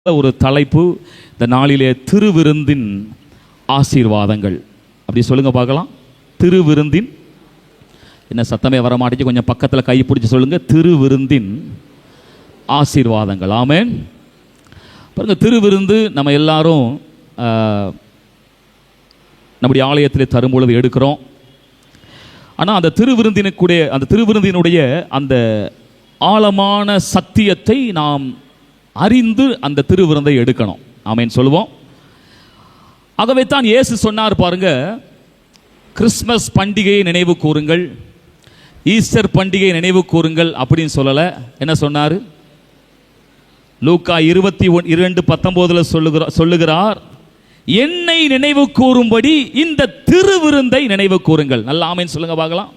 ஒரு தலைப்பு இந்த நாளிலே திருவிருந்தின் ஆசீர்வாதங்கள். அப்படி சொல்லுங்க பார்க்கலாம். திருவிருந்தின், என்ன சத்தமே வர மாட்டேங்குது, கொஞ்சம் பக்கத்தில் கை பிடிச்சி சொல்லுங்க. திருவிருந்தின் ஆசீர்வாதங்கள். ஆமென். பாருங்க, திருவிருந்து நம்ம எல்லாரும் நம்முடைய ஆலயத்தில் தரும்பொழுது எடுக்கிறோம். ஆனால் அந்த திருவிருந்தினுடைய அந்த ஆழமான சத்தியத்தை நாம் அறிந்து அந்த திருவிருந்தை எடுக்கணும். ஆமென் சொல்லுவோம். ஆகவே தான் இயேசு சொன்னார் பாருங்க, கிறிஸ்மஸ் பண்டிகையை நினைவு கூறுங்கள், ஈஸ்டர் பண்டிகையை நினைவு கூறுங்கள் அப்படின்னு சொல்லலை. என்ன சொன்னார்? லூக்கா 22:19 சொல்லுகிறார், என்னை நினைவு கூறும்படி இந்த திருவிருந்தை நினைவு கூறுங்கள். நல்ல ஆமென் சொல்லுங்க பார்க்கலாம்.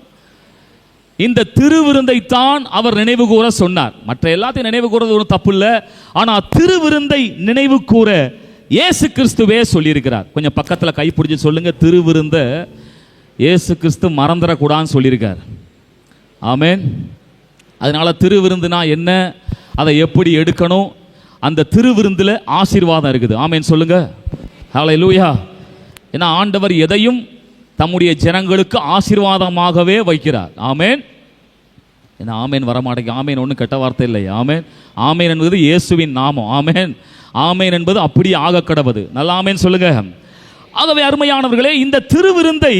இந்த திருவிருந்தை தான் அவர் நினைவு கூற சொன்னார். மற்ற எல்லாத்தையும் நினைவு கூறது ஒரு தப்பு இல்லை, ஆனால் திருவிருந்தை நினைவு கூற இயேசு கிறிஸ்துவே சொல்லியிருக்கிறார். கொஞ்சம் பக்கத்தில் கை பிடிச்சி சொல்லுங்க, திருவிருந்த இயேசு கிறிஸ்து மறந்துடக்கூடாதுன்னு சொல்லியிருக்கார். ஆமென். அதனால திருவிருந்துனா என்ன, அதை எப்படி எடுக்கணும், அந்த திருவிருந்தில் ஆசீர்வாதம் இருக்குது. ஆமென் சொல்லுங்க. ஹல்லேலூயா. ஏன்னா ஆண்டவர் எதையும் தம்முடைய ஜனங்களுக்கு ஆசீர்வாதமாகவே வைக்கிறார். ஆமென். ஏன்னா ஆமேன் வரமாட்டேங்க. ஆமேன் ஒன்றும் கெட்ட வார்த்தை இல்லை. ஆமேன். ஆமேன் என்பது இயேசுவின் நாமம். ஆமேன். ஆமேன் என்பது அப்படியே ஆக கடவுது. நல்ல ஆமேன் சொல்லுங்க. ஆகவே அருமையானவர்களே, இந்த திருவிருந்தை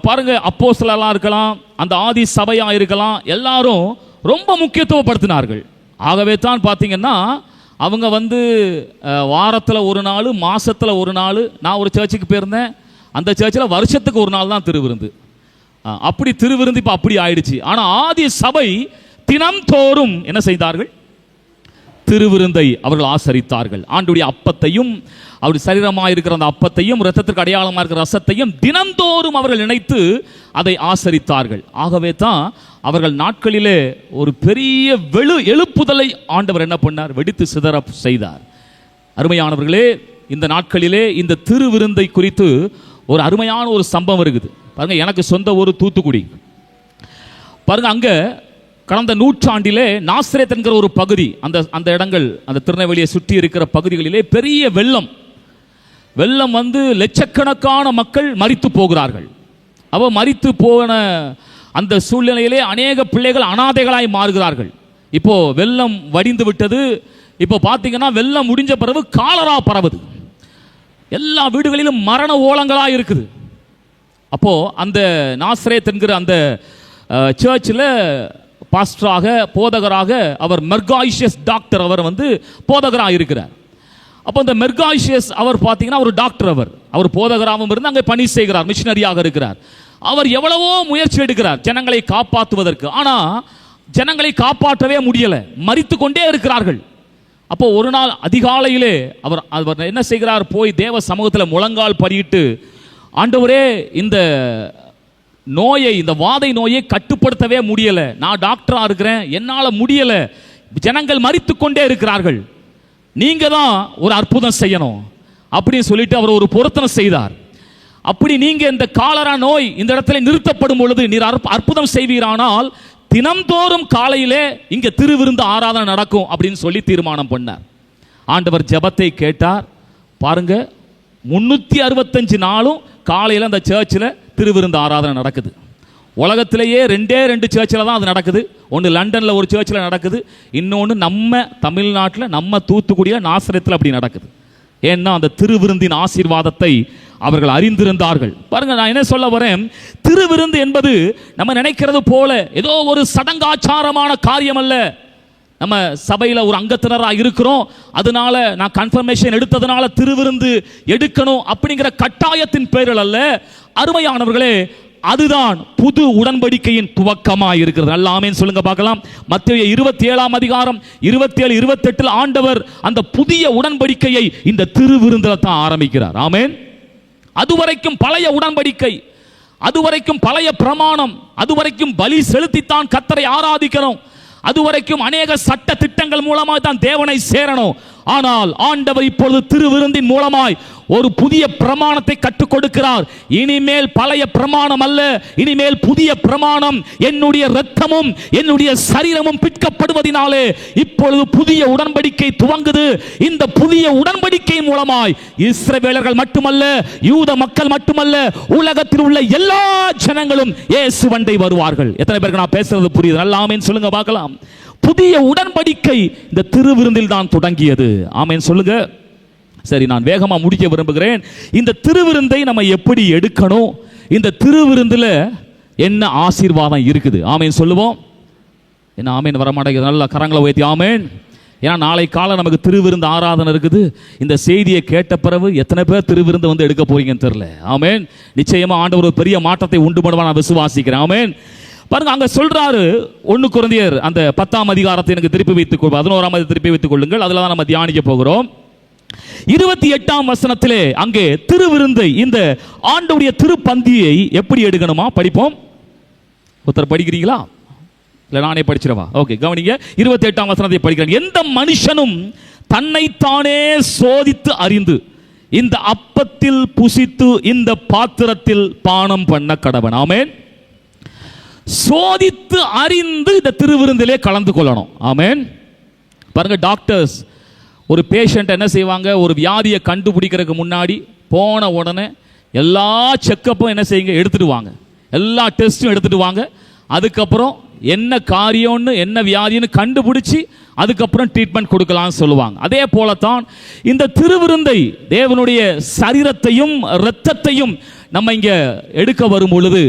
பாருங்க, அப்போஸ்தலர்களா இருக்கலாம், அந்த ஆதி சபையா இருக்கலாம், எல்லாரும் ரொம்ப முக்கியத்துவப்படுத்தினார்கள். ஆகவே தான் பார்த்தீங்கன்னா அவங்க வாரத்தில் ஒரு நாள், மாசத்தில் ஒரு நாள். நான் ஒரு சர்ச்சுக்கு போயிருந்தேன், அந்த சர்ச்சில் வருஷத்துக்கு ஒரு நாள் தான் திருவிருந்து. அப்படி திருவிருந்து இப்போ அப்படி ஆயிடுச்சு. ஆனால் ஆதி சபை தினம்தோறும் என்ன செய்தார்கள்? திருவிருந்தை அவர்கள் ஆசரித்தார்கள். ஆண்டுடைய அப்பத்தையும், அவருடைய சரீரமாக இருக்கிற அந்த அப்பத்தையும், இரத்தத்திற்கு அடையாளமாக இருக்கிற ரசத்தையும் தினந்தோறும் அவர்கள் நினைத்து அதை ஆசரித்தார்கள். ஆகவே தான் அவர்கள் நாட்களிலே ஒரு பெரிய எழுப்புதலை ஆண்டவர் என்ன பண்ணார்? வெடித்து சிதற செய்தார். அருமையானவர்களே, இந்த நாட்களிலே இந்த திருவிருந்தை குறித்து ஒரு அருமையான ஒரு சம்பவம் இருக்குது பாருங்க. எனக்கு சொந்த ஒரு தூத்துக்குடி பாருங்க. அங்க கடந்த நூற்றாண்டிலே நாசரேத் என்கிற ஒரு பகுதி, அந்த இடங்கள், அந்த திருநெல்வேலியை சுற்றி இருக்கிற பகுதிகளிலே பெரிய வெள்ளம் லட்சக்கணக்கான மக்கள் மரித்து போகிறார்கள். மரித்து போன அந்த சூழ்நிலையிலே அநேக பிள்ளைகள் அனாதைகளாய் மாறுகிறார்கள். இப்போ வெள்ளம் வடிந்து விட்டது. இப்போ பார்த்தீங்கன்னா வெள்ளம் முடிஞ்ச பிறகு காலரா பரவுது. எல்லா வீடுகளிலும் மரண ஓலங்களாக இருக்குது. அப்போ அந்த நாசரேத் என்கிற அந்த சர்ச்சில் பாஸ்டராக, போதகராக அவர் மெர்காய்ஷியஸ் டாக்டர், அவர் போதகராக இருக்கிறார். அப்போ அந்த மெர்காய்ஷியஸ் அவர் பார்த்தீங்கன்னா ஒரு டாக்டர், அவர் போதகராகவும் இருந்து அங்கே பணி செய்கிறார், மிஷினரியாக இருக்கிறார். அவர் எவ்வளவோ முயற்சி எடுக்கிறார் ஜனங்களை காப்பாற்றுவதற்கு. ஆனால் ஜனங்களை காப்பாற்றவே முடியலை, மரித்து கொண்டே இருக்கிறார்கள். அப்போ ஒரு நாள் அதிகாலையிலே அவர் என்ன செய்கிறார்? போய் தேவ சமூகத்தில் முழங்கால் படியிட்டு, ஆண்டவரே, இந்த நோயை, இந்த வாதை நோயை கட்டுப்படுத்தவே முடியலை, நான் டாக்டராக இருக்கிறேன், என்னால் முடியலை, ஜனங்கள் மரித்து கொண்டே இருக்கிறார்கள், நீங்க தான் ஒரு அற்புதம் செய்யணும் அப்படின்னு சொல்லிட்டு அவர் ஒரு பொருத்தனை செய்தார். அப்படி நீங்க இந்த காலரா நோய் இந்த இடத்துல நிறுத்தப்படும் பொழுது நீர் அற்புதம் செய்வீரானால் தினம்தோறும் காலையிலே இங்க திருவிருந்து ஆராதனை நடக்கும் அப்படின்னு சொல்லி தீர்மானம் பண்ணார். ஆண்டவர் ஜெபத்தை கேட்டார். பாருங்க, 365 நாளும் காலையில் அந்த சர்ச்சில் திருவிருந்து ஆராதனை நடக்குது. உலகத்திலேயே 2 சர்ச்சில் தான் அது நடக்குது. ஒன்று லண்டனில் ஒரு சர்ச்சில் நடக்குது, இன்னொன்று நம்ம தமிழ்நாட்டில், நம்ம தூத்துக்குடியில் நாசரேத்தில் அப்படி நடக்குது. ஏன்னா அந்த திருவிருந்தின் ஆசீர்வாதத்தை அவர்கள் அறிந்திருந்தார்கள். பாருங்க, நான் என்ன சொல்ல வரேன், திருவிருந்து என்பது நம்ம நினைக்கிறது போல ஏதோ ஒரு சடங்காச்சாரமான காரியம் அல்ல. நம்ம சபையில் ஒரு அங்கத்தினராக இருக்கிறோம், அதனால நான் கன்ஃபர்மேஷன் எடுத்ததுனால திருவிருந்து எடுக்கணும் அப்படிங்கிற கட்டாயத்தின் பேரில் அல்ல. அருமையானவர்களே, அதுதான் புது உடன்படிக்கையின் துவக்கமாக இருக்கிறது. நல்ல ஆமென் சொல்லுங்க பார்க்கலாம். மத்தேயு 27:27-28 ஆண்டவர் அந்த புதிய உடன்படிக்கையை இந்த திருவிருந்தில் தான் ஆரம்பிக்கிறார். ஆமென். அதுவரைக்கும் பழைய உடன்படிக்கை, அதுவரைக்கும் பழைய பிரமாணம், அதுவரைக்கும் பலி செலுத்தித்தான் கர்த்தரை ஆராதிக்கணும், அதுவரைக்கும் அநேக சட்ட திட்டங்கள் மூலமாக தான் தேவனை சேரணும். ஆனால் ஆண்டவர் இப்பொழுது திருவிருந்தின் மூலமாய் ஒரு புதிய பிரமாணத்தை கற்றுக் கொடுக்கிறார். இனிமேல் பழைய பிரமாணம் அல்ல, இனிமேல் புதிய பிரமாணம். என்னுடைய இரத்தமும் என்னுடைய சரீரமும் பிற்கப்படுவதினாலே இப்பொழுது புதிய உடன்படிக்கை துவங்குது. இந்த புதிய உடன்படிக்கை மூலமாய் இஸ்ரவேலர்கள் மட்டுமல்ல, யூத மக்கள் மட்டுமல்ல, உலகத்தில் உள்ள எல்லா ஜனங்களும் இயேசுவண்டை வருவார்கள். எத்தனை பேருக்கு நான் பேசுறது புரியுது? நல்லா ஆமென் சொல்லுங்க பார்க்கலாம். புதிய உடன்படிக்கை இந்த திருவிருந்தில் தான் தொடங்கியது. ஆமென் சொல்லுங்க. சரி, நான் வேகமா முடிக்க விரும்புகிறேன். இந்த திருவிருந்தை நம்ம எப்படி எடுக்கணும்? இந்த திருவிருந்தில் என்ன ஆசீர்வாதம் இருக்குது? ஆமென் சொல்லுவோம். என்ன ஆமென் வர மாட்டேங்குது? நல்லா கரங்களை உயர்த்தி ஆமென். ஏன்னா நாளை காலை நமக்கு திருவிருந்து ஆராதனை இருக்குது. இந்த செய்தியை கேட்ட பிறகு எத்தனை பேர் திருவிருந்து வந்து எடுக்க போறீங்கன்னு தெரியல. ஆமென். நிச்சயமா ஆண்டவர் ஒரு பெரிய மாற்றத்தை உண்டு பண்ணுவார், நான் விசுவாசிக்கிறேன். ஆமென். பாருங்க, அங்க சொல்றாரு 1 கொரிந்தியர் அந்த 10ஆம் அதிகாரத்தை எனக்கு திருப்பி வைத்துக் கொள்ளுங்கள், 11ஆம் அதிகாரத்தை திருப்பி வைத்துக் கொள்ளுங்கள். அதில் தான் நம்ம தியானிக்க போகிறோம். 28ஆம் வசனத்திலே அங்கே திருவிருந்தை, இந்த ஆண்டவருடைய திருப்பந்தியை எப்படி எடுக்கணுமா படிப்போம். ஒருத்தர் படிக்கிறீங்களா? இல்ல நானே படிச்சிடவா? ஓகே, கவனிங்க. 28ஆம் வசனத்தை படிக்கிறேன். எந்த மனுஷனும் தன்னைத்தானே சோதித்து அறிந்து இந்த அப்பத்தில் புசித்து இந்த பாத்திரத்தில் பானம் பண்ண கடவன். ஆமென். சோதித்து அறிந்து இந்த திருவிருந்திலே கலந்து கொள்ளணும். ஆமென். பாருங்க, டாக்டர்ஸ் ஒரு பேஷண்ட் என்ன செய்வாங்க? ஒரு வியாதியை கண்டுபிடிக்கிறதுக்கு முன்னாடி போன உடனே எல்லா செக்கப்பும் என்ன செய்யுங்க? எடுத்துட்டு வாங்க. எல்லா டெஸ்ட்டும் எடுத்துட்டு வாங்க. அதுக்கப்புறம் என்ன காரியம்னு, என்ன வியாதின்னு கண்டுபிடிச்சி அதுக்கப்புறம் ட்ரீட்மெண்ட் கொடுக்கலாம்னு சொல்லுவாங்க. அதே போலத்தான் இந்த திருவிருந்தை, தேவனுடைய சரீரத்தையும் இரத்தத்தையும் நம்ம இங்க எடுக்க வரும் பொழுது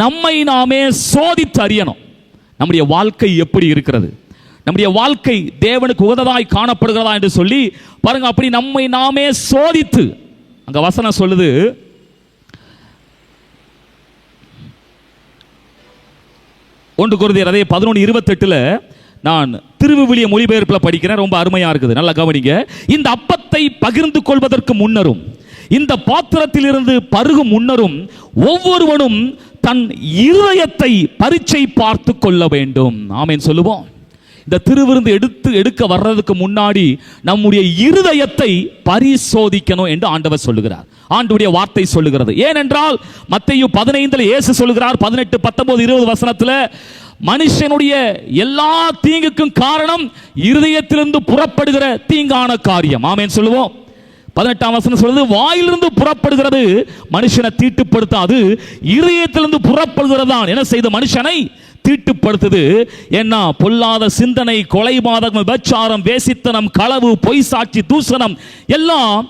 நம்மை நாமே சோதித்து அறியணும். நம்முடைய வாழ்க்கை எப்படி இருக்கிறது, நம்முடைய வாழ்க்கை தேவனுக்கு உகந்ததாய் காணப்படுகிறதா என்று சொல்லி பாருங்க. அப்படி நம்மை நாமே சோதித்து, அங்க வசனம் சொல்லுது, ஒன்று கொரிந்தியர் அதே 11:28 நான் திருவிவிலிய மொழிபெயர்ப்பில் படிக்கிறேன். ரொம்ப அருமையா இருக்குது, நல்லா கவனிங்க. இந்த அப்பத்தை பகிர்ந்து கொள்வதற்கு முன்னரும் இந்த பாத்திரத்தில் இருந்து பருகும் முன்னரும் ஒவ்வொருவனும் தன் இருதயத்தை பரீட்சை பார்த்து கொள்ள வேண்டும். ஆமென் சொல்லுவோம். இந்த திருவிருந்து எடுக்க வர்றதுக்கு முன்னாடி நம்முடைய இருதயத்தை பரிசோதிக்கணும் என்று ஆண்டவர் சொல்லுகிறார். ஆண்டவருடைய வார்த்தை சொல்லுகிறது. ஏனென்றால் மத்தேயு 15 இயேசு சொல்லுகிறார், 18, 19, 20 வசனத்துல, மனுஷனுடைய எல்லா தீங்குக்கும் காரணம் இருதயத்திலிருந்து புறப்படுகிற தீங்கான காரியம். ஆமென் சொல்லுவோம். 18ஆம் வசனம் சொல்லுது, வாயிலிருந்து புறப்படுகிறது மனுஷனை தீட்டுப்படுத்தாது, இருதயத்திலிருந்து புறப்படுகிறதான் என்ன செய்த மனுஷனை தீட்டுப்படுத்துது. என்ன? பொல்லாத சிந்தனை, கொலைபாதகம், விபச்சாரம், வேசித்தனம், களவு, பொய் சாட்சி, தூசணம் எல்லாம்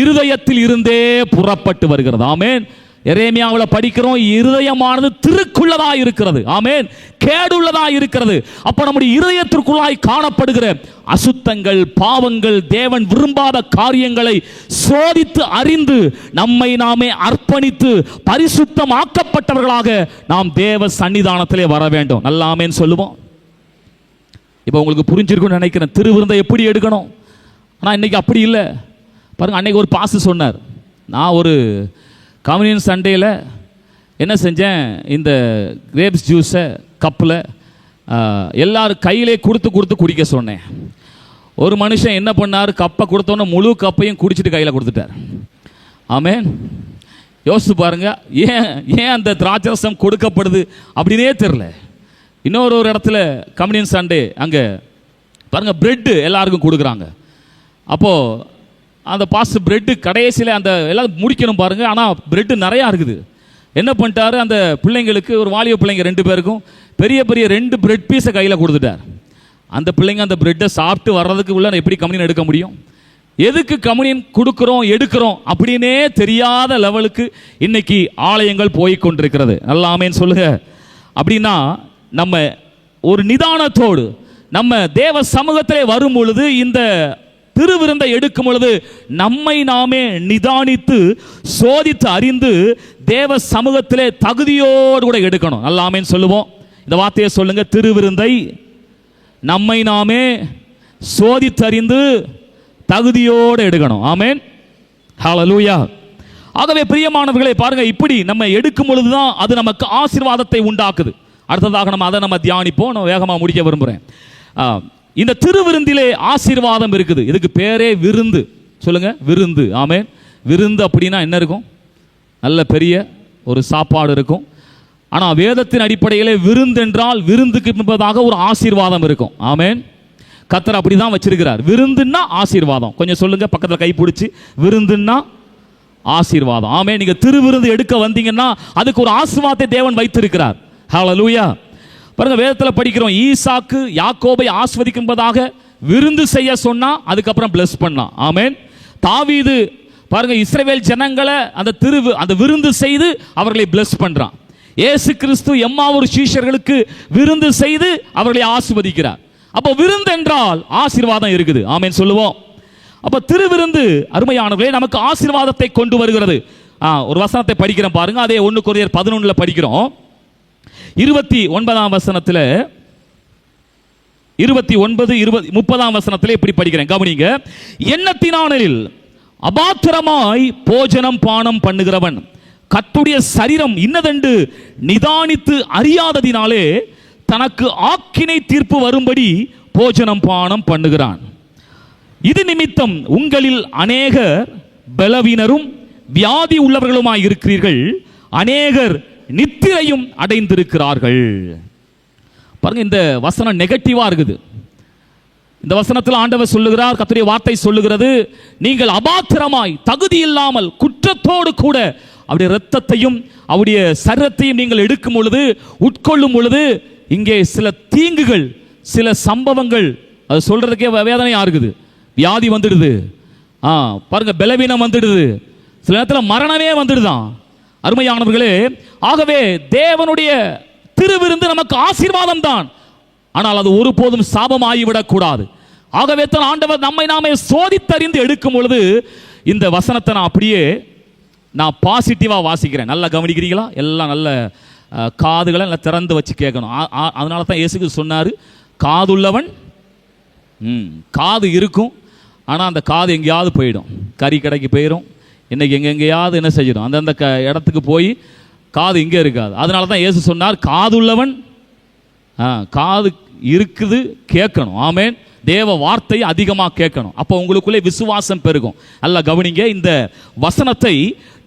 இருதயத்தில் இருந்தே புறப்பட்டு வருகிறது. ஆமென். எரேமியாவில் படிக்கிறோம், இருதயமானது திருக்குள்ளதா இருக்கிறது. ஆமென். கேடுள்ளதா இருக்கிறது. அப்ப நம்முடைய இருதயத்திற்குள்ளாய் காணப்படுகிற அசுத்தங்கள், பாவங்கள், தேவன் விரும்பாத காரியங்களை சோதித்து அறிந்து நம்மை நாமே அர்ப்பணித்து பரிசுத்தமாக்கப்பட்டவர்களாக நாம் தேவ சன்னிதானத்திலே வர வேண்டும். நல்லா ஆமென் சொல்லுவோம். இப்போ உங்களுக்கு புரிஞ்சிருக்கும்னு நினைக்கிறேன் திருவிருந்தை எப்படி எடுக்கணும். ஆனால் இன்னைக்கு அப்படி இல்லை. பாருங்க, அன்னைக்கு ஒரு பாஸ்டர் சொன்னார், நான் ஒரு கம்யூனியன் சண்டேயில் என்ன செஞ்சேன், இந்த கிரேப்ஸ் ஜூஸை கப்பில் எல்லாரும் கையிலே கொடுத்து குடிக்க சொன்னேன். ஒரு மனுஷன் என்ன பண்ணார், கப்பை கொடுத்தோன்னே முழு கப்பையும் குடிச்சிட்டு கையில் கொடுத்துட்டார். ஆமென். யோசித்து பாருங்க, ஏன் அந்த திராட்சரசம் கொடுக்கப்படுது அப்படின்னே தெரில. இன்னொரு இடத்துல கம்யூனியன் சண்டே அங்கே பாருங்க, பிரெட்டு எல்லாருக்கும் கொடுக்குறாங்க. அப்போது அந்த பாஸ்டர் பிரெட்டு கடைசியில் அந்த எல்லாம் முடிக்கணும் பாருங்க, ஆனால் பிரெட்டு நிறையா இருக்குது. என்ன பண்ணிட்டாரு, அந்த பிள்ளைங்களுக்கு, ஒரு வாலிப பிள்ளைங்க 2 பேருக்கும் பெரிய பெரிய 2 பிரெட் பீஸை கையில் கொடுத்துட்டார். அந்த பிள்ளைங்க அந்த பிரெட்டை சாப்பிட்டு வர்றதுக்கு உள்ள எப்படி கம்யூனியன் எடுக்க முடியும்? எதுக்கு கம்யூனியன் கொடுக்குறோம் எடுக்கிறோம் அப்படின்னே தெரியாத லெவலுக்கு இன்னைக்கு ஆலயங்கள் போய் கொண்டிருக்கிறது. நல்லா ஆமென் சொல்லுங்க. அப்படின்னா நம்ம ஒரு நிதானத்தோடு நம்ம தேவ சமூகத்திலே வரும் பொழுது, இந்த திருவிருந்தை எடுக்கும் பொழுது நம்மை நாமே நிதானித்து சோதித்து அறிந்து தேவ சமூகத்திலே தகுதியோடு கூட எடுக்கணும். நல்லா ஆமென் சொல்லுவோம். இந்த வார்த்தையை சொல்லுங்க, திருவிருந்தை நம்மை நாமே சோதித்து அறிந்து தகுதியோடு எடுக்கணும். ஆமென். ஹல்லேலூயா. ஆகவே பிரியமானவர்களே பாருங்க, இப்படி நம்ம எடுக்கும் பொழுதுதான் அது நமக்கு ஆசீர்வாதத்தை உண்டாக்குது. அடுத்ததாக நம்ம அதை தியானிப்போம். நான் வேகமாக முடிக்க விரும்புகிறேன். இந்த திருவிருந்திலே ஆசீர்வாதம் இருக்குது. இதுக்கு பேரே விருந்து. சொல்லுங்க, விருந்து. ஆமென். விருந்து அப்படின்னா என்ன இருக்கும்? நல்ல பெரிய ஒரு சாப்பாடு இருக்கும். ஆனால் வேதத்தின் அடிப்படையிலே விருந்து என்றால் விருந்துக்கு முன்பதாக ஒரு ஆசீர்வாதம் இருக்கும். ஆமென். கர்த்தர் அப்படி தான் வச்சிருக்கிறார். விருந்துன்னா ஆசீர்வாதம். கொஞ்சம் சொல்லுங்க, பக்கத்தில் கை பிடிச்சி, விருந்துன்னா ஆசீர்வாதம். ஆமென். நீங்க திருவிருந்து எடுக்க வந்தீங்கன்னா அதுக்கு ஒரு ஆசீர்வாதத்தை தேவன் வைத்திருக்கிறார். ஹல்லேலூயா. பாருங்க, வேதத்தில் படிக்கிறோம், ஈசாக்கு யாக்கோபை ஆஸ்வதிக்கும்பதாக விருந்து செய்ய சொன்னா அதுக்கப்புறம் பிளஸ் பண்ணலாம். ஆமென். தாவீது பாருங்க, இஸ்ரவேல் ஜனங்களை அந்த விருந்து செய்து அவர்களை பிளஸ் பண்றான். இயேசு கிறிஸ்து எம்மாவூர் சீஷர்களுக்கு விருந்து செய்து அவர்களை ஆசீர்வதிக்கிறார். அப்போ விருந்து என்றால் ஆசீர்வாதம் இருக்குது. ஆமென் சொல்லுவோம். அப்போ திருவிருந்து அருமையானவர்களே நமக்கு ஆசீர்வாதத்தை கொண்டு வருகிறது. ஒரு வசனத்தை படிக்கிறோம் பாருங்க, அதே 1 கொரிந்தியர் 11 படிக்கிறோம். 29ஆம் வசனத்தில் 29, 20, 30ஆம் வசனத்தில் இப்படி படிக்கிறேன், கவனிங்க. எண்ணத்தினானில் அபாத்திரமாய் போஜனம் பானம் பண்ணுகிறவன் கர்த்தருடைய சரீரம் இன்னதென்று நிதானித்து அறியாததினாலே தனக்கு ஆக்கினை தீர்ப்பு வரும்படி போஜனம் பானம் பண்ணுகிறான். இது நிமித்தம் உங்களில் அநேகர் பலவீனரும் வியாதி உள்ளவர்களுமாய் இருக்கிறீர்கள், அநேகர் நித்திரையும் அடைந்திருக்கிறார்கள். பாருங்க, இந்த வசனம் நெகட்டிவா இருக்குது. இந்த வசனத்தில் ஆண்டவர் சொல்லுகிறார், கர்த்தருடைய வார்த்தை சொல்லுகிறது, நீங்கள் அபாத்திரமாய் தகுதி இல்லாமல் குற்றத்தோடு கூட அவருடைய இரத்தத்தையும் அவருடைய சரீரத்தையும் நீங்கள் எடுக்கும் பொழுது, உட்கொள்ளும் பொழுது, இங்கே சில தீங்குகள், சில சம்பவங்கள், அது சொல்றதுக்கே வேதனையா இருக்குது. வியாதி வந்துடுது, பாருங்க, பலவீனம் வந்துடுது, சில நேரத்தில் மரணமே வந்துடுதான். அருமையானவர்களே, ஆகவே தேவனுடைய திருவிருந்து நமக்கு ஆசீர்வாதம் தான், ஆனால் அது ஒருபோதும் சாபம் ஆகிவிடக் கூடாது. ஆகவே தான் ஆண்டவர் நம்மை நாமே சோதித்தறிந்து எடுக்கும் பொழுது இந்த வசனத்தை நான் பாசிட்டிவா வாசிக்கிறேன். நல்லா கவனிக்கிறீங்களா? எல்லாம் நல்ல காதுகளை நல்லா திறந்து வச்சு கேட்கணும். அதனால தான் இயேசுக்கு சொன்னார், காதுள்ளவன், காது இருக்கும், ஆனால் அந்த காது எங்கேயாவது போயிடும், கறி கடைக்கு போயிடும், இன்னைக்கு எங்கெங்கேயாவது என்ன செய்யணும், அந்தந்த இடத்துக்கு போய் காது இங்கே இருக்காது. அதனால தான் இயேசு சொன்னார், காதுள்ளவன், காது இருக்குது, கேட்கணும். ஆமென். தேவ வார்த்தையை அதிகமாக கேட்கணும். அப்போ உங்களுக்குள்ளே விசுவாசம் பெருகும். நல்லா கவனிங்க, இந்த வசனத்தை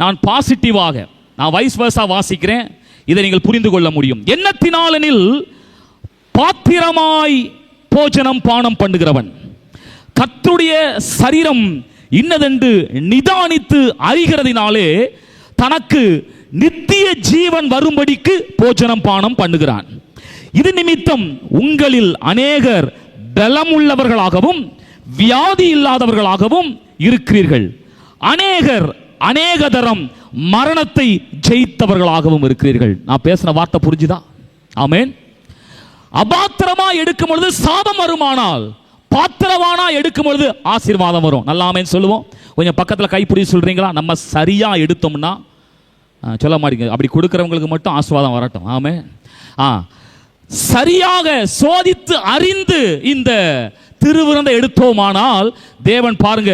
நான் பாசிட்டிவாக, நான் வைஸ் வர்சா வாசிக்கிறேன், இதை நீங்கள் புரிந்து கொள்ள முடியும். எண்ணத்தினாலெனில் பாத்திரமாய் போஜனம் பானம் பண்ணுகிறவன் கர்த்தருடைய சரீரம் இன்னதென்று நிதானித்து அறிகிறதினாலே தனக்கு நித்திய ஜீவன் வரும்படிக்கு போஜனம் பானம் பண்ணுகிறான். இது நிமித்தம் உங்களில் அநேகர் பலம் உள்ளவர்களாகவும் வியாதி இல்லாதவர்களாகவும் இருக்கிறீர்கள், அநேகர் அநேக தரம் மரணத்தை ஜெயித்தவர்களாகவும் இருக்கிறீர்கள். நான் பேசின வார்த்தை புரிஞ்சுதா? ஆமென். அபாத்திரமா எடுக்கும் பொழுது சாபம் வருமானால், பாத்திரவானா எடுக்கும் பொழுது ஆசீர்வாதம் வரும். நல்லா ஆமென் சொல்லுவோம். கொஞ்சம் பக்கத்தில் கைப்பிடி சொல்றீங்களா? நம்ம சரியா எடுத்தோம்னா, சொல்ல மாட்டீங்க, அப்படி கொடுக்கிறவங்களுக்கு மட்டும் ஆசீர்வாதம் வரட்டும். ஆமென். சரியாக சோதித்து அறிந்து இந்த திருவிருந்தை எடுத்தோமானால் தேவன் பாருங்க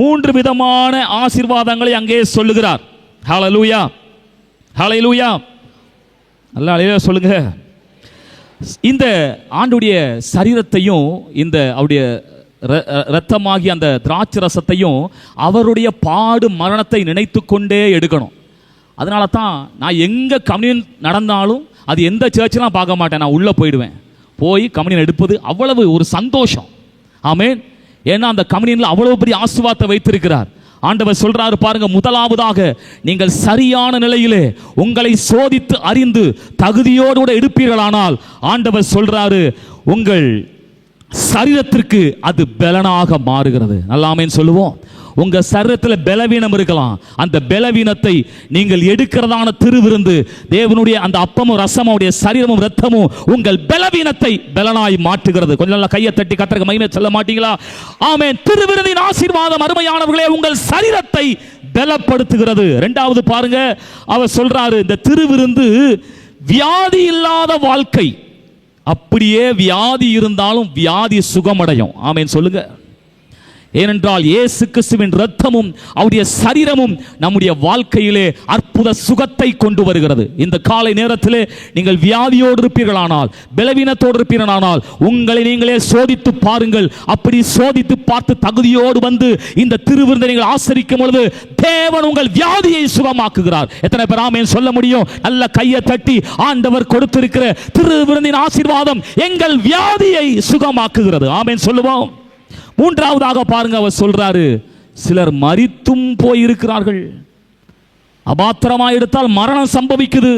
3 விதமான ஆசீர்வாதங்களை அங்கே சொல்லுகிறார். ஹல்லேலூயா, ஹல்லேலூயா, நல்லா ஹல்லேலூயா சொல்லுங்க. இந்த ஆண்டுடைய சரீரத்தையும் இந்த அவருடைய இரத்தமாகி அந்த திராட்சை ரசத்தையும் அவருடைய பாடு மரணத்தை நினைத்து கொண்டே எடுக்கணும். அதனால தான் நான் எங்கே கம்யூனியன் நடந்தாலும் அது எந்த சர்ச்செலாம் பார்க்க மாட்டேன், நான் உள்ளே போயிடுவேன். போய் கம்யூனியன் எடுப்பது அவ்வளவு ஒரு சந்தோஷம். ஆமென். ஏன்னா அந்த கம்யூனியனில் அவ்வளவு பெரிய ஆசீர்வாதத்தை வைத்திருக்கிறார். ஆண்டவர் சொல்றாரு பாருங்க, முதலாவதாக நீங்கள் சரியான நிலையிலே உங்களை சோதித்து அறிந்து தகுதியோடு கூட எடுப்பீர்களானால் ஆண்டவர் சொல்றாரு உங்கள் சரீரத்திற்கு அது பலனாக மாறுகிறது. நல்லா ஆமென் சொல்லுவோம். உங்க சரீரத்தில் பலவீனம் இருக்கலாம், அந்த பலவீனத்தை நீங்கள் எடுக்கிறதான திருவிருந்து தேவனுடைய அந்த அப்பமும் ரசமும் அவருடைய சரீரமும் இரத்தமும் உங்கள் பலவீனத்தை பலனாய் மாற்றுகிறது. கொஞ்சம் நல்லா கையை தட்டி கர்த்தருக்கு மகிமை சொல்ல மாட்டீங்களா? ஆமென். திருவிருந்தின் ஆசீர்வாதம் அருமையானவர்களே உங்கள் சரீரத்தை பலப்படுத்துகிறது. இரண்டாவது பாருங்க, அவர் சொல்றாரு இந்த திருவிருந்து வியாதி இல்லாத வாழ்க்கை. அப்படியே வியாதி இருந்தாலும் வியாதி சுகமடையும். ஆமென் சொல்லுங்க. ஏனென்றால் இயேசு கிறிஸ்துவின் இரத்தமும் அவருடைய சரீரமும் நம்முடைய வாழ்க்கையிலே அற்புத சுகத்தை கொண்டு வருகிறது. இந்த காலை நேரத்திலே நீங்கள் வியாதியோடு இருப்பீர்களானால், பலவீனத்தோடு இருப்பீர்களானால், உங்களை நீங்களே சோதித்து பாருங்கள். அப்படி சோதித்து பார்த்து தகுதியோடு வந்து இந்த திருவிருந்தை நீங்கள் ஆசரிக்கும் பொழுது தேவன் உங்கள் வியாதியை சுகமாக்குகிறார். எத்தனை பேர் ஆமென் சொல்ல முடியும்? நல்ல கையை தட்டி, ஆண்டவர் கொடுத்திருக்கிற திருவிருந்தின் ஆசீர்வாதம் எங்கள் வியாதியை சுகமாக்குகிறது. ஆமென் சொல்லுவோம். மூன்றாவதாக பாருங்க, அவர் சொல்றாரு, சிலர் மரித்தும் போயிருக்கிறார்கள். அபாத்திரமா எடுத்தால் மரணம் சம்பவிக்குது.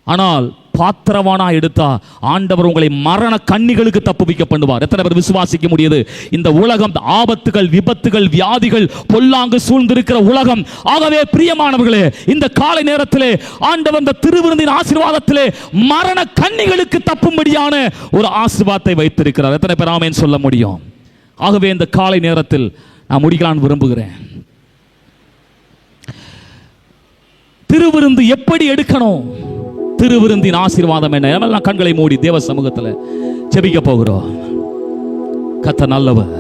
ஆனால் பாத்திரவானா எடுத்தா ஆண்டவர் உங்களை மரண கண்ணிகளுக்கு தப்புவிக்க பண்ணுவார். எத்தனை பேர் விசுவாசிக்க முடியுது? இந்த உலகம் ஆபத்துகள், விபத்துகள், வியாதிகள், பொல்லாங்கு சூழ்ந்திருக்கிற உலகம். ஆகவே பிரியமானவர்களே, இந்த காலை நேரத்திலே ஆண்டவர் இந்த திருவிருந்தின் ஆசீர்வாதத்திலே மரண கண்ணிகளுக்கு தப்பும்படியான ஒரு ஆசீர்வாதத்தை வைத்திருக்கிறார். எத்தனை பேர் ஆமென் சொல்ல முடியும்? ஆகவே இந்த காலை நேரத்தில் நான் முடிக்கலான்னு விரும்புகிறேன். திருவிருந்து எப்படி எடுக்கணும்? திருவிருந்தின் ஆசீர்வாதம் என்ன? எல்லாம் கண்களை மூடி தேவ சமூகத்தில் ஜெபிக்க போகிறோம். கர்த்தர் நல்லவர்.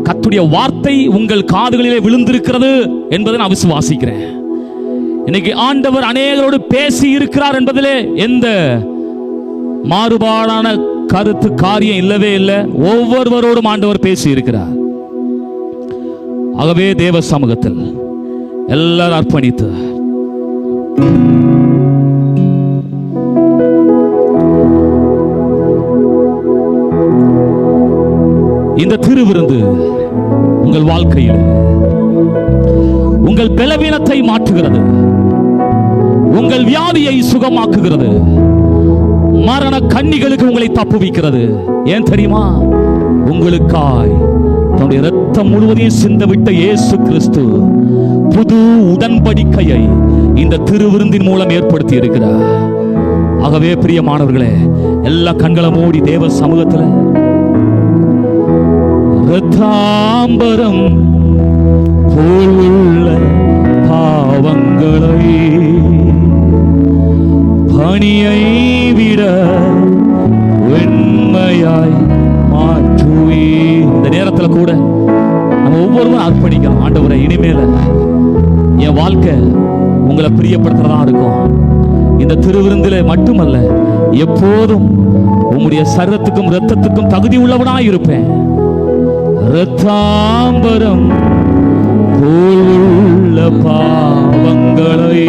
கர்த்தருடைய வார்த்தை உங்கள் காதுகளிலே விழுந்திருக்கிறது என்பதை நான் விசுவாசிக்கிறேன். இன்னைக்கு ஆண்டவர் அநேகரோடு பேசி இருக்கிறார் என்பதிலே எந்த மாறுபாடான கருத்து காரியம் இல்லவே இல்லை. ஒவ்வொருவரோடும் ஆண்டவர் பேசி இருக்கிறார். ஆகவே தேவ சமூகத்தில் எல்லாரும் அர்ப்பணித்து இந்த திருவிருந்து உங்கள் வாழ்க்கையில் உங்கள் பலவீனத்தை மாற்றுகிறது, உங்கள் வியாதியை சுகமாக்குகிறது, மரண கண்ணிகளுக்கு உங்களை தப்புவிக்கிறது. ஏன் தெரியுமா? உங்களுக்காய் தன்னுடைய இரத்தம் முழுவதையும் சிந்தவிட்ட இயேசு கிறிஸ்து புது உடன்படிக்கையை இந்த திருவிருந்தின் மூலம் ஏற்படுத்தி இருக்கிறார். ஆகவே பிரியமானவர்களே, எல்லா கண்களை மூடி தேவ சமூகத்தில் இரத்தாம்பரம் போலுள்ள பாவங்களை பணியை விட வெண்மையாய் மாற்றுவே. இந்த நேரத்தில் கூட நம்ம ஒவ்வொருவரும் அர்ப்பணிக்கலாம். ஆண்டவரே, இனிமேல என் வாழ்க்கை உங்களை பிரியப்படுத்துறதா இருக்கும். இந்த திருவிருந்திலே மட்டுமல்ல, எப்போதும் உம்முடைய சரீரத்துக்கும் இரத்தத்துக்கும் தகுதி உள்ளவனாய் இருப்பேன். இரத்தாம்பரம் போலுள்ள பாவங்களை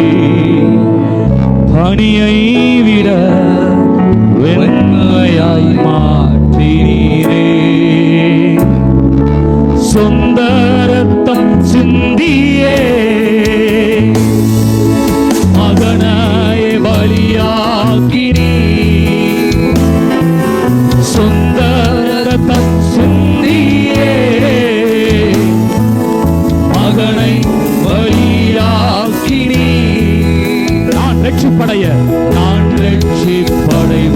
பணியை விட வெண்மையாய் மாற்றினீரே. சொந்த ரத்தம் சிந்தியே மகனாய பலியாக்கினீ. சொந்த ரத்தம் சிந்தியே மகனை பலியாக்கினீ. நான் ரட்சிப்படைய, நான் ரட்சிப்படைவதற்கு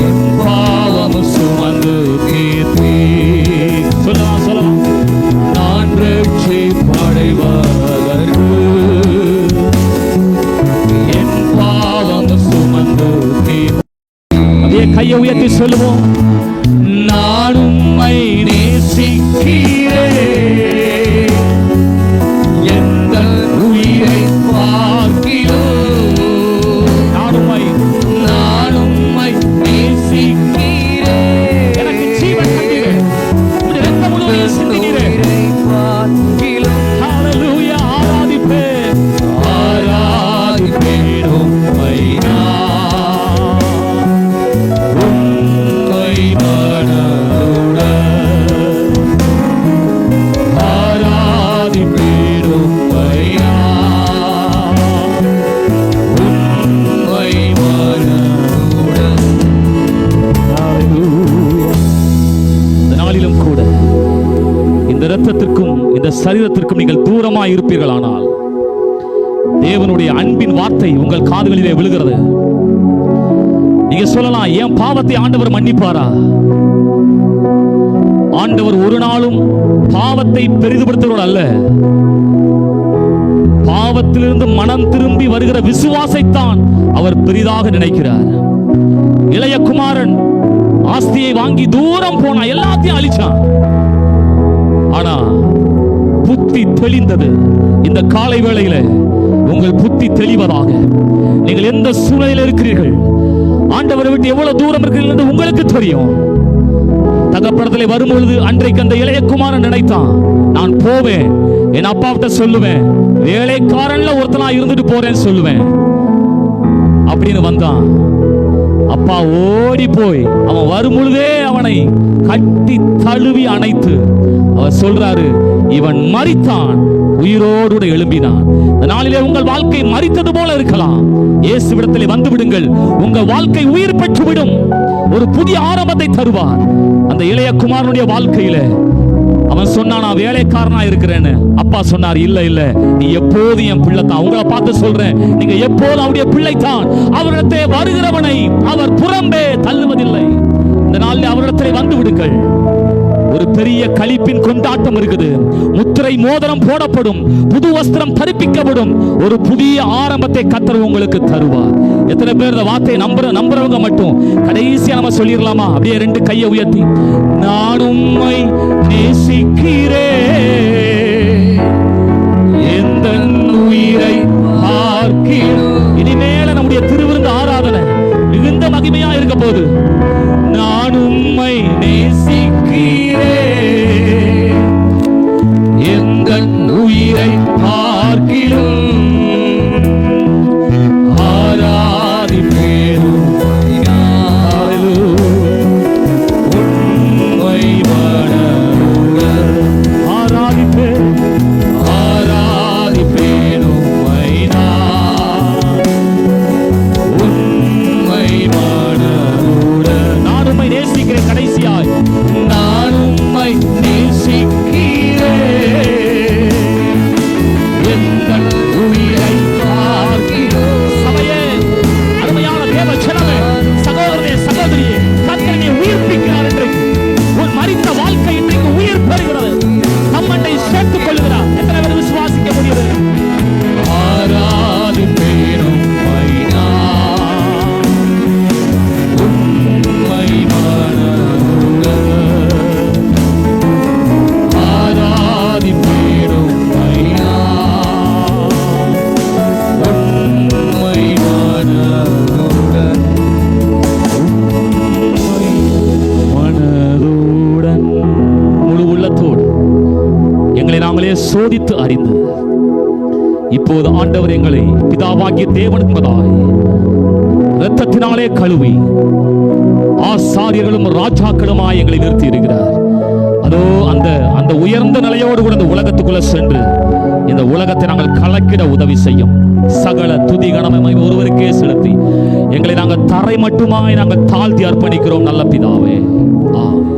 என் பாவம் சுமந்து தீர்த்தீ. சொல்லலாம் சொல்லலாம். நான் ரட்சிப்படைவதற்கு என் பாவம் சுமந்து தீர்த்தீ. அதே கையை உயர்த்தி சொல்லுவோம். நான் உம்மை நேசிக்கிறேன், சரீரத்திற்கும் நீங்கள் தூரமாய் இருப்பீர்களானால் தேவனுடைய அன்பின் வார்த்தை உங்கள் காதுகளிலே விழுகிறது. நீங்க சொல்லலாம், என் பாவத்தை ஆண்டவர் மன்னிப்பாரா? ஆண்டவர் ஒரு நாளும் பாவத்தை பெரிதுபடுத்துகிறவர் அல்ல. பாவத்திலிருந்து மனம் திரும்பி வருகிற விசுவாசைத்தான் அவர் பெரிதாக நினைக்கிறார். இளைய குமாரன் ஆஸ்தியை வாங்கி தூரம் போனான், எல்லாத்தையும் அழிச்சான். ஆனா புத்தி தெளிந்தது. இந்த காலை வேளையில உங்கள் புத்தி தெளிவதாக. நீங்கள் எந்த சூழ்நிலையில் இருக்கிறீர்கள், ஆண்டவரை விட்டு எவ்வளவு தூரம் இருக்கிறீர்கள் என்று உங்களுக்கு தெரியும். தகப்படத்திலே வரும்பொழுது அன்றைக்கு அந்த இளைய குமாரன் நினைத்தான், நான் போவேன், என் அப்பாவிட்ட சொல்லுவேன், வேலைக்காரன்ல ஒருத்தனா இருந்துட்டு போறேன்னு சொல்லுவேன் அப்படின்னு வந்தான். அப்பா ஓடி போய் அவன் வரும்பொழுதே அவனை கட்டி தழுவி அணைத்து அவர் சொல்றாரு, இவன் மரித்தான், உயிரோடு எழும்பினான். இந்த நாளிலே உங்கள் வாழ்க்கை மரித்தது போல இருக்கலாம். இயேசுவிடத்திலே வந்து விடுங்கள், உங்கள் வாழ்க்கை உயிர் பெற்றுவிடும். ஒரு புதிய ஆரம்பத்தை தருவார். அந்த இளைய குமாரனுடைய வாழ்க்கையில அவன் சொன்னான், நான் வேலைக்காரனா இருக்கிறேன்னு. அப்பா சொன்னார், இல்ல இல்ல, நீ எப்போதும் என் பிள்ளை தான். உங்களை பார்த்து சொல்றேன், நீங்க எப்போதும் அவருடைய பிள்ளை தான். அவரிடத்தை வருகிறவனை அவர் புறம்பே தள்ளுவதில்லை. இந்த நாளில் அவரிடத்திலே வந்து விடுங்கள். ஒரு பெரிய களிப்பின் கொண்டாட்டம் இருக்குது. முத்திரை மோதிரம் போடப்படும், புது வஸ்திரம் தரிப்பிக்கப்படும். ஒரு புதிய ஆரம்பத்தை கர்த்தர் உங்களுக்கு தருவார். எத்தனை பேர் இந்த வார்த்தையை நம்புறவங்க மட்டும் கடைசியா நம்ம சொல்லிடலாமா? அப்படியே ரெண்டு கையை உயர்த்தி, நான் உம்மை நேசிக்கிறேன், எந்த உயிரை பார்க்கிறேன். இனிமேல நம்முடைய திருவிருந்து ஆராதனை மிகுந்த மகிமையா இருக்க போது. நான் உம்மை நேசிக்கிறேன், எந்த உயிரை பார்க்கிறேன், ஆராதிப்பேன் உம்மை மனதுடன், ஆராதிப்பேன் ஆராதிப்பேன் உம்மை உம்மை மனதுடன். நான் உம்மை நேசிக்கிறேன். கடைசியாய், நான் உம்மை நேசிக்கிறேன், எந்த உயிரை பார்க்கிறேன். சபையே, அருமையான தேவ ஜனமே, சகோதரனே சகோதரியே, கர்த்தர் என்னை உயிர்ப்பிக்கிறார். இன்றைக்கு உன் மரித்த வாழ்க்கை இன்றைக்கு உயிர் பெறுகிறது. நம்மை சேர்த்துக் கொள்கிறார். எத்தனை பேர் விசுவாசிக்க முடியுது? ஆராதிப்பேன் உம்மை நான், உம்மை மனதுடன், ஆராதிப்பேன் உம்மை நான், உம்மை மனதுடன், உம்மை மனதுடன். முழு உள்ளத்தோடு எங்களை நாங்களே சோதித்து அறிந்து இப்போது ஆண்டவர் எங்களை பிதாவாகிய தேவன் என்பதாய் இரத்தத்தினாலே கழுவி ஆசாரியர்களும் ராஜாக்களுமாய் எங்களை நிறுத்தி இருக்கிறார். அதோ அந்த உயர்ந்த நிலையோடு கூட இந்த உலகத்துக்குள்ள சென்று இந்த உலகத்தை நாங்கள் கலக்கிட உதவி செய்யும். சகல துதி கனமை ஒருவருக்கே செலுத்தி எங்களை நாங்கள் தரை மட்டுமாய் நாங்கள் தாழ்த்தி அர்ப்பணிக்கிறோம் நல்ல பிதாவே. ஆமென்.